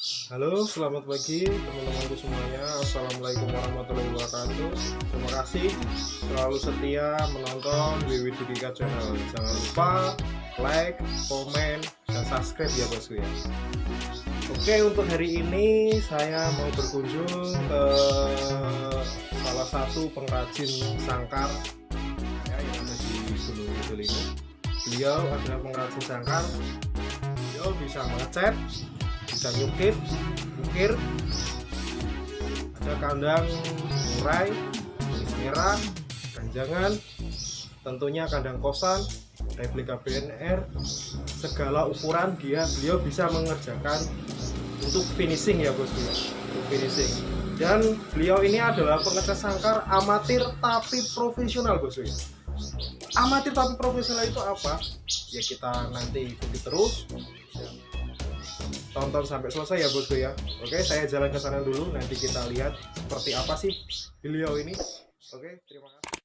Halo, selamat pagi teman-temanku semuanya. Assalamualaikum warahmatullahi wabarakatuh. Terima kasih selalu setia menonton WWDGK Channel. Jangan lupa like, komen, dan subscribe ya bosku ya. Oke, untuk hari ini saya mau berkunjung ke salah satu pengrajin sangkar ya, yang ada di Gunung Kidul ini. Beliau adalah pengrajin sangkar. Beliau bisa mengecat, bisa nyukir, ukir, ada kandang murai, kumis merah, ganjangan, tentunya kandang kosan, replika BNR, segala ukuran beliau bisa mengerjakan untuk finishing ya bosku ya, untuk finishing. Dan beliau ini adalah pengecat sangkar amatir tapi profesional bosku ya. Amatir tapi profesional itu apa? Ya kita nanti ikuti terus. Tonton sampai selesai ya bosku ya. Oke, saya jalan ke sana dulu, nanti kita lihat seperti apa sih beliau ini. Oke, terima kasih.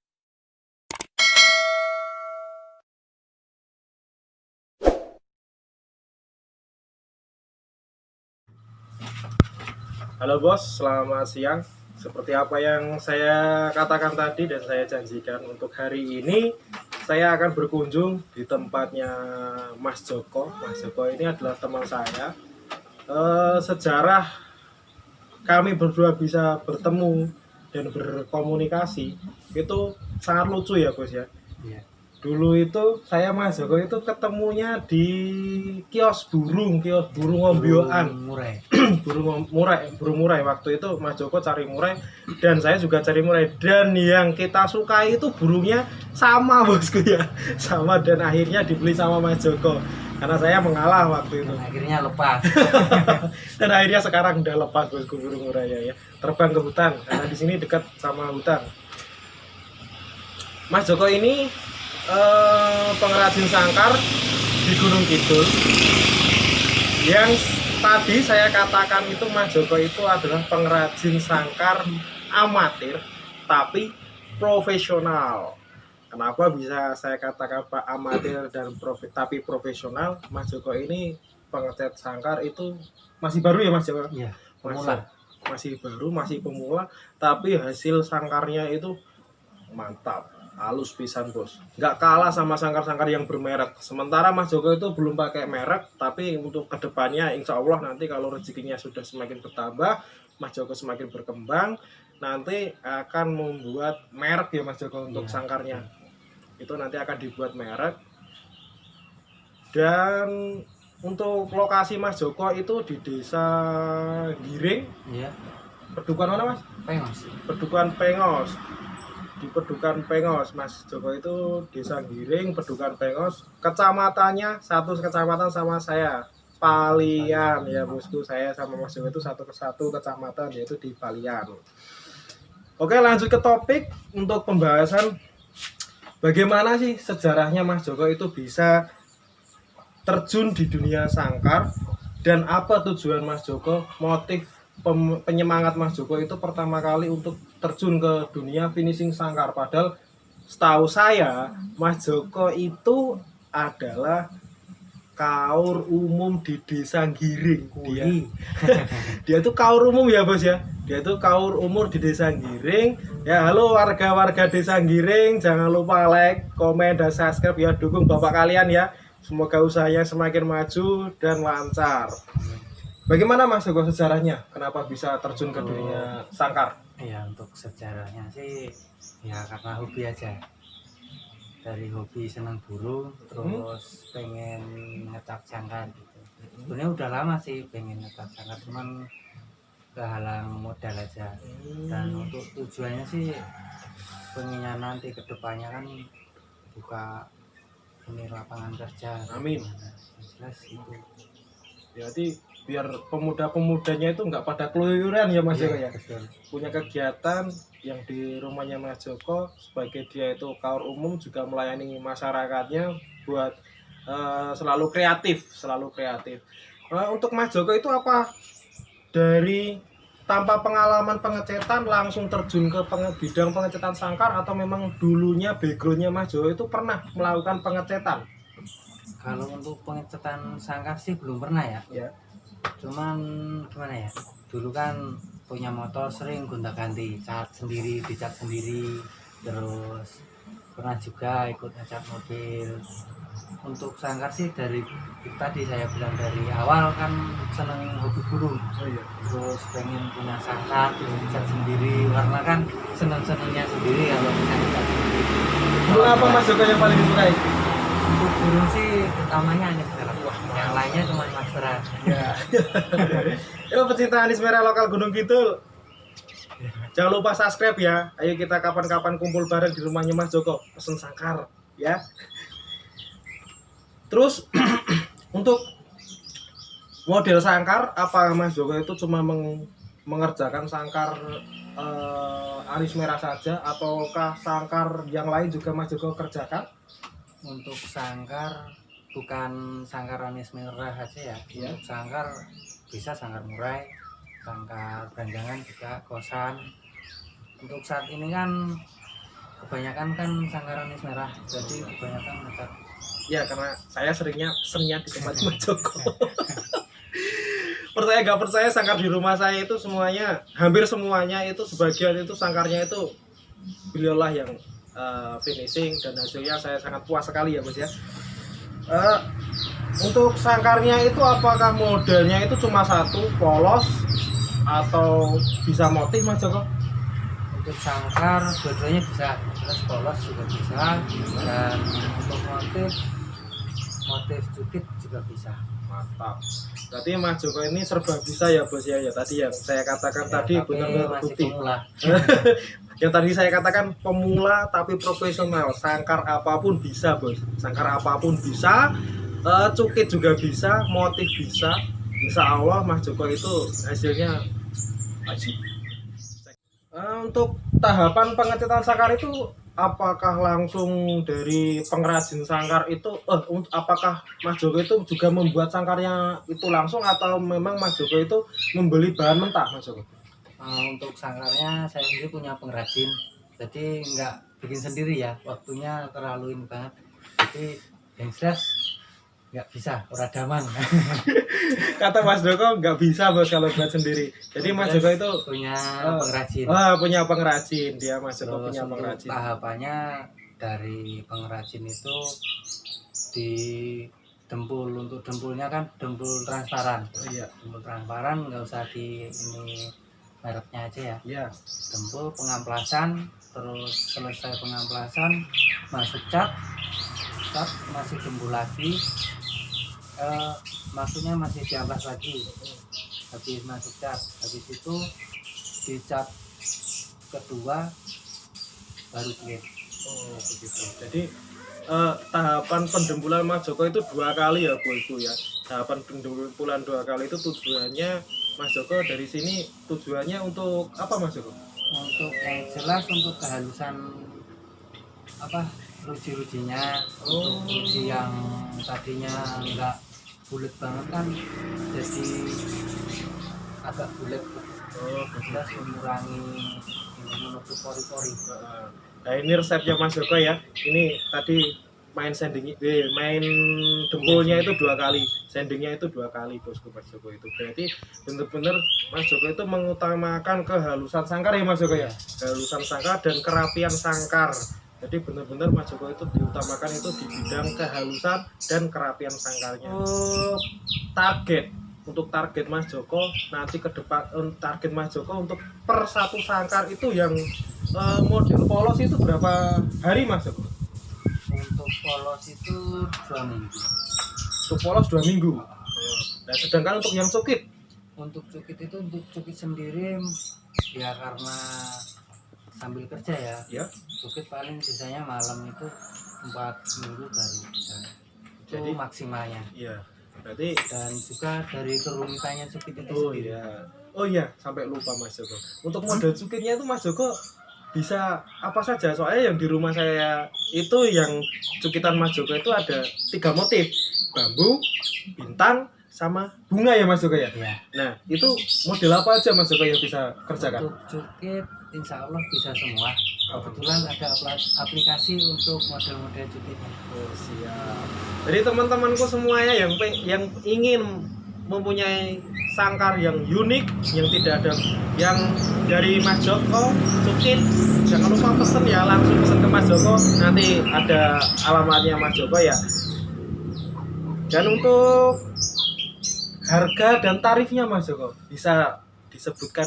Halo bos, selamat siang. Seperti apa yang saya katakan tadi dan saya janjikan, untuk hari ini saya akan berkunjung di tempatnya Mas Joko. Mas Joko ini adalah teman saya. Sejarah kami berdua bisa bertemu dan berkomunikasi itu sangat lucu ya bos ya. Iya. Dulu itu saya Mas Joko itu ketemunya di kios burung ombyoan. Murai. burung murai. Waktu itu Mas Joko cari murai dan saya juga cari murai, dan yang kita sukai itu burungnya sama bosku ya, sama, dan akhirnya dibeli sama Mas Joko karena saya mengalah waktu itu. Dan akhirnya lepas. Dan akhirnya sekarang udah lepas bosku burung murai ya, terbang ke hutan karena di sini dekat sama hutan. Mas Joko ini pengrajin sangkar di Gunung Kidul. Yang tadi saya katakan itu Mas Joko itu adalah pengrajin sangkar amatir tapi profesional. Kenapa bisa saya katakan Pak amatir dan tapi profesional? Mas Joko ini pengecat sangkar itu masih baru ya Mas Joko? Iya, pemula. Masih baru, masih pemula, tapi hasil sangkarnya itu mantap, halus pisan bos, nggak kalah sama sangkar-sangkar yang bermerek. Sementara Mas Joko itu belum pakai merek, tapi untuk kedepannya insya Allah nanti kalau rezekinya sudah semakin bertambah, Mas Joko semakin berkembang, nanti akan membuat merek ya Mas Joko untuk sangkarnya. Itu nanti akan dibuat merek. Dan untuk lokasi Mas Joko itu di desa Giring. Iya. Pedukuhan mana Mas? Pengos. Pedukuhan Pengos. Di Pedukuhan Pengos, Mas Joko itu desa Giring, Pedukuhan Pengos, kecamatannya satu kecamatan sama saya, Palian ya bosku. Saya sama Mas Joko itu satu kecamatan, yaitu di Palian. Oke, lanjut ke topik untuk pembahasan bagaimana sih sejarahnya Mas Joko itu bisa terjun di dunia sangkar, dan apa tujuan Mas Joko, motif penyemangat Mas Joko itu pertama kali untuk terjun ke dunia finishing sangkar. Padahal setahu saya Mas Joko itu adalah kaur umum di desa Giring. Dia tuh kaur umum ya bos ya. Dia tuh kaur umum di desa Giring. Ya halo warga-warga desa Giring, jangan lupa like, komen, dan subscribe ya, dukung bapak kalian ya. Semoga usahanya semakin maju dan lancar. Bagaimana Mas Joko sejarahnya? Kenapa bisa terjun ke dunia sangkar? Iya, untuk sejarahnya sih ya karena hobi aja. Dari hobi senang burung, terus pengen ngecat sangkar gitu. Sebenarnya udah lama sih pengen ngecat sangkar, cuman kehalang modal aja. Dan untuk tujuannya sih pengennya nanti kedepannya kan buka ini lapangan kerja. Amin. Jelas itu. Jadi biar pemuda-pemudanya itu nggak pada keluyuran ya Mas Joko ya. Betul. Punya kegiatan yang di rumahnya Mas Joko, sebagai dia itu kaur umum juga melayani masyarakatnya buat selalu kreatif. Untuk Mas Joko itu apa dari tanpa pengalaman pengecetan langsung terjun ke bidang pengecetan sangkar, atau memang dulunya backgroundnya Mas Joko itu pernah melakukan pengecetan? Kalau untuk pengecetan sangkar sih belum pernah ya. Ya. Cuman gimana ya, dulu kan punya motor sering gonta-ganti, cat sendiri, dicat sendiri, terus pernah juga ikut ngecat mobil. Untuk sangkar sih dari tadi saya bilang dari awal kan seneng hobi burung, Oh iya. terus pengen punya sangkar, terus ngecat sendiri, karena kan seneng-senengnya sendiri kalau bisa ngecat sendiri. Burung apa Mas Joko yang paling disukai? Untuk burung sih utamanya Anis Merah, yang lainnya cuma Mas Berat. Ya. Yo pecinta Anis Merah lokal Gunung Kidul. Jangan lupa subscribe ya. Ayo kita kapan-kapan kumpul bareng di rumahnya Mas Joko, pesen sangkar ya. Terus untuk model sangkar apa Mas Joko itu cuma mengerjakan sangkar Anis Merah saja ataukah sangkar yang lain juga Mas Joko kerjakan? Untuk sangkar bukan sangkar Anis Merah aja ya. Iya. Untuk sangkar bisa sangkar murai, sangkar beranjangan juga, kosan. Untuk saat ini kan kebanyakan kan sangkar Anis Merah, jadi kebanyakan ngecat. Ya karena saya seringnya pesennya di tempat Mas Joko. Percaya gak percaya sangkar di rumah saya itu semuanya, hampir semuanya itu sebagian itu sangkarnya itu beliaulah yang finishing dan hasilnya saya sangat puas sekali ya Mas ya. Untuk sangkarnya itu apakah modelnya itu cuma satu polos atau bisa motif Mas Joko? Untuk sangkar dua-duanya bisa, terus polos juga bisa, dan untuk motif cukit juga bisa. Mantap. Berarti Mas Joko ini serba bisa ya Bos ya. Ya tadi yang saya katakan Ya, tadi tapi benar-benar masih bukti. pemula. Yang tadi saya katakan pemula tapi profesional. Sangkar apapun bisa Bos. Sangkar apapun bisa. Cukit juga bisa, motif bisa. Insya Allah Mas Joko itu hasilnya wajib. Untuk tahapan pengecetan sangkar itu apakah langsung dari pengrajin sangkar itu apakah Mas Joko itu juga membuat sangkarnya itu langsung atau memang Mas Joko itu membeli bahan mentah Mas Joko? Untuk sangkarnya saya sendiri punya pengrajin, jadi nggak bikin sendiri ya, waktunya terlalu ini banget, jadi yang jelas nggak bisa, ora daman. Kata Mas Joko nggak bisa Bos kalau buat sendiri. Jadi Mas Joko itu punya pengrajin. punya pengrajin, dia Mas Joko Terus punya untuk pengrajin. tahapannya dari pengrajin itu di dempul, untuk dempulnya kan dempul transparan. Iya. Dempul transparan nggak usah di ini mereknya aja ya. Iya. Dempul pengamplasan, terus selesai pengamplasan masuk cat masih dempul lagi, maksudnya masih diamplas lagi, habis masuk cat, habis itu dicat kedua baru clear. Oh begitu. Jadi tahapan pendempulan Mas Joko itu 2 kali ya Bu Ibu ya. Tahapan pendempulan 2 kali itu tujuannya Mas Joko dari sini tujuannya untuk apa Mas Joko? Untuk yang jelas untuk kehalusan apa ruji-rujinya, untuk ruji yang tadinya enggak bulat banget kan jadi agak bulat. Terus mengurangi menutup pori-pori. Nah ini resepnya Mas Joko ya. Ini tadi main main dempulnya itu 2 kali, sandingnya itu 2 kali Bosku Mas Joko itu. Berarti benar-benar Mas Joko itu mengutamakan kehalusan sangkar ya Mas Joko ya. Kehalusan sangkar dan kerapian sangkar. Jadi benar-benar Mas Joko itu diutamakan itu di bidang kehalusan dan kerapian sangkarnya. Target Mas Joko nanti ke depan, target Mas Joko untuk per satu sangkar itu yang model polos itu berapa hari Mas Joko? Untuk polos itu 2 minggu. Untuk polos 2 minggu. Nah, sedangkan untuk yang cukit? Untuk cukit itu, untuk cukit sendiri ya karena sambil kerja ya. Cukit paling sisanya malam itu 4 minggu baru bisa. Jadi maksimalnya. Iya. Berarti dan juga dari kerumitannya cukit itu sendiri. Oh iya, sampai lupa Mas Joko. Untuk model cukitnya itu Mas Joko bisa apa saja? Soalnya yang di rumah saya itu yang cukitan Mas Joko itu ada 3 motif. Bambu, bintang, sama bunga ya Mas Joko ya? Iya. Nah, itu model apa aja Mas Joko yang bisa kerjakan? Untuk cukit insya Allah bisa semua. Kebetulan ada aplikasi untuk model-model cukitnya. Oh siap. Jadi teman-temanku semuanya yang ingin mempunyai sangkar yang unik, yang tidak ada yang dari Mas Joko Cukit, jangan lupa pesen ya, langsung pesen ke Mas Joko, nanti ada alamatnya Mas Joko ya. Dan untuk harga dan tarifnya Mas Joko bisa disebutkan,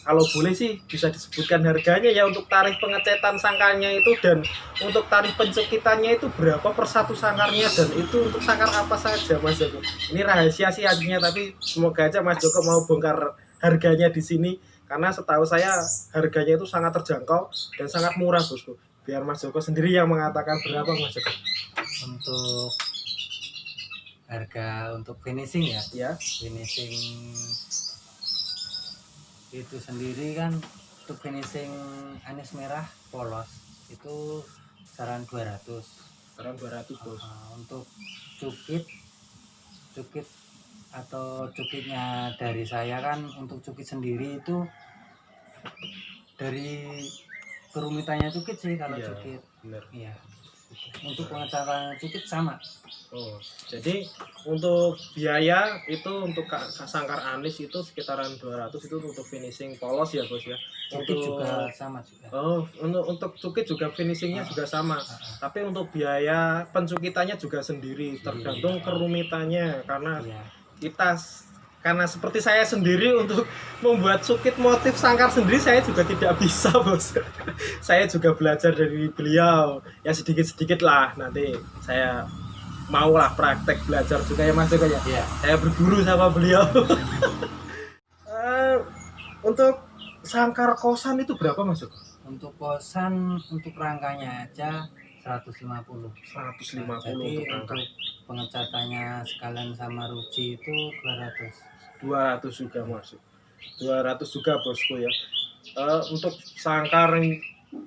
kalau boleh sih bisa disebutkan harganya ya, untuk tarif pengecetan sangkarnya itu dan untuk tarif pencekitannya itu berapa per satu sangkarnya, dan itu untuk sangkar apa saja Mas Joko. Ini rahasia sih artinya, tapi semoga aja Mas Joko mau bongkar harganya di sini, karena setahu saya harganya itu sangat terjangkau dan sangat murah bosku. Biar Mas Joko sendiri yang mengatakan berapa Mas Joko. Untuk harga untuk finishing ya, Ya, finishing itu sendiri kan, untuk finishing anis merah polos itu saran 200. sekarang 200 bos. Untuk cukit atau cukitnya dari saya kan, untuk cukit sendiri itu dari kerumitannya cukit sih kalau Iya, cukit. bener. Iya. Untuk pengetahuan cukit sama. Oh, jadi untuk biaya itu untuk sangkar anis itu sekitaran 200 itu untuk finishing polos ya bos ya. Cukit Untuk juga sama juga. Oh, untuk cukit juga finishingnya juga sama. Tapi untuk biaya pencukitannya juga sendiri, tergantung kerumitannya, karena Iya. karena seperti saya sendiri untuk membuat cukit motif sangkar sendiri saya juga tidak bisa bos. Saya juga belajar dari beliau ya, sedikit-sedikit lah, nanti saya maulah praktek belajar juga ya Mas Joko ya. Iya. Saya berguru sama beliau. Eh, untuk sangkar kosan itu berapa Mas Joko? Untuk kosan, untuk rangkanya aja 150. 150 Jadi untuk rangka. untuk pengecatannya sekalian sama ruji itu 200. 200 juga masuk. 200 juga bosku ya. Untuk sangkar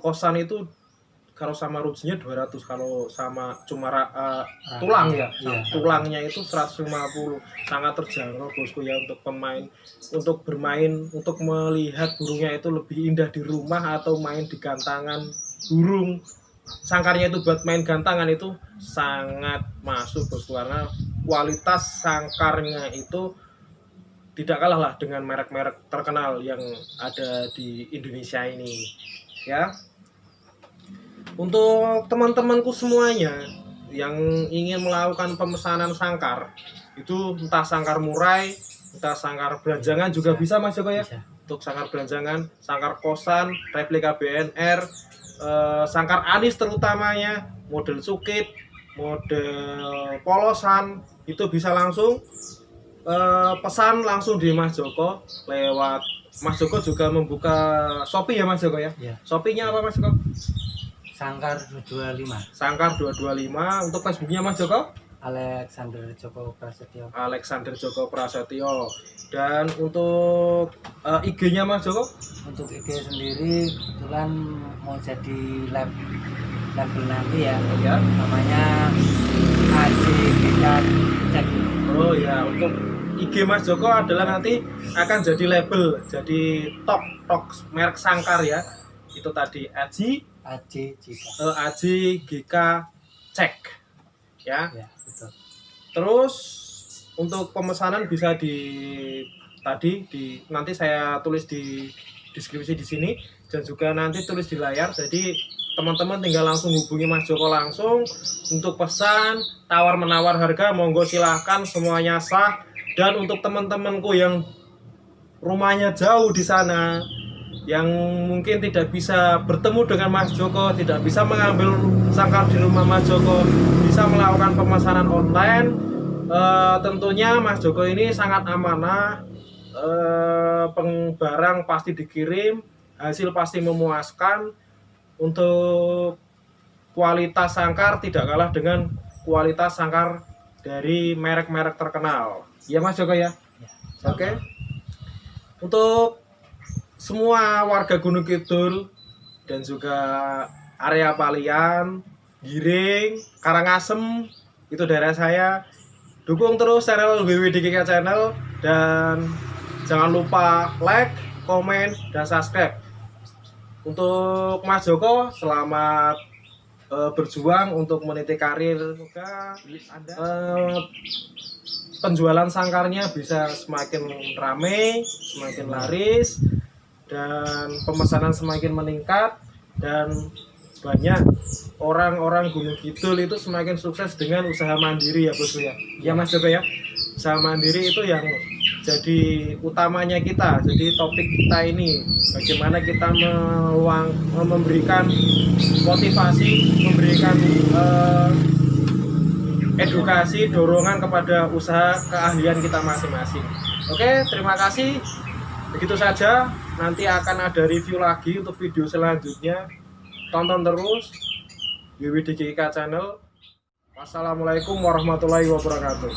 kosan itu kalau sama rujinya 200, kalau sama cuma tulang ya, Iya. tulangnya itu 150. Sangat terjangkau bosku ya, untuk pemain, untuk bermain, untuk melihat burungnya itu lebih indah di rumah atau main di gantangan burung. Sangkarnya itu buat main gantangan itu sangat masuk bosku, karena kualitas sangkarnya itu tidak kalah lah dengan merek-merek terkenal yang ada di Indonesia ini ya. Untuk teman-temanku semuanya yang ingin melakukan pemesanan sangkar, itu entah sangkar murai, entah sangkar beranjangan juga bisa Mas Joko ya. Bisa. Untuk sangkar beranjangan, sangkar kosan, replika BNR, sangkar anis terutamanya, model cukit, model polosan, itu bisa langsung pesan langsung di Mas Joko lewat. Mas Joko juga membuka Shopee ya Mas Joko ya. Iya. Shopee-nya apa Mas Joko? Sangkar 225. Sangkar 225. Untuk Facebooknya Mas Joko? Alexander Joko Prasetyo. Alexander Joko Prasetyo. Dan untuk IG-nya Mas Joko? Untuk IG sendiri kebetulan mau jadi label nanti ya. Ya. Namanya AJGK Cek. Oh ya, untuk IG Mas Joko adalah nanti akan jadi label, jadi tok merek sangkar ya. Itu tadi AJGK Cek ya. Ya, betul. Terus untuk pemesanan bisa nanti saya tulis di deskripsi di sini, dan juga nanti tulis di layar. Jadi teman-teman tinggal langsung hubungi Mas Joko langsung untuk pesan, tawar menawar harga, monggo silahkan, semuanya sah. Dan untuk teman-temanku yang rumahnya jauh di sana, yang mungkin tidak bisa bertemu dengan Mas Joko, tidak bisa mengambil sangkar di rumah Mas Joko, bisa melakukan pemesanan online. Tentunya Mas Joko ini sangat amanah, barang pasti dikirim, hasil pasti memuaskan. Untuk kualitas sangkar tidak kalah dengan kualitas sangkar dari merek-merek terkenal. Iya Mas Joko ya? Ya. Oke. Untuk semua warga Gunung Kidul dan juga area Palian, Giring, Karangasem, itu daerah saya. Dukung terus channel WWDGK Channel, dan jangan lupa like, komen, dan subscribe. Untuk Mas Joko, selamat berjuang untuk meniti karir. Semoga penjualan sangkarnya bisa semakin rame, semakin laris, dan pemesanan semakin meningkat, dan banyak orang-orang Gunung Kidul itu semakin sukses dengan usaha mandiri ya bosku ya. Ya Mas Joko ya. Usaha mandiri itu yang jadi utamanya kita. Jadi topik kita ini bagaimana kita memberikan motivasi, memberikan edukasi, dorongan kepada usaha keahlian kita masing-masing. Oke, terima kasih. Begitu saja. Nanti akan ada review lagi untuk video selanjutnya. Tonton terus WWDGK Channel. Wassalamualaikum warahmatullahi wabarakatuh.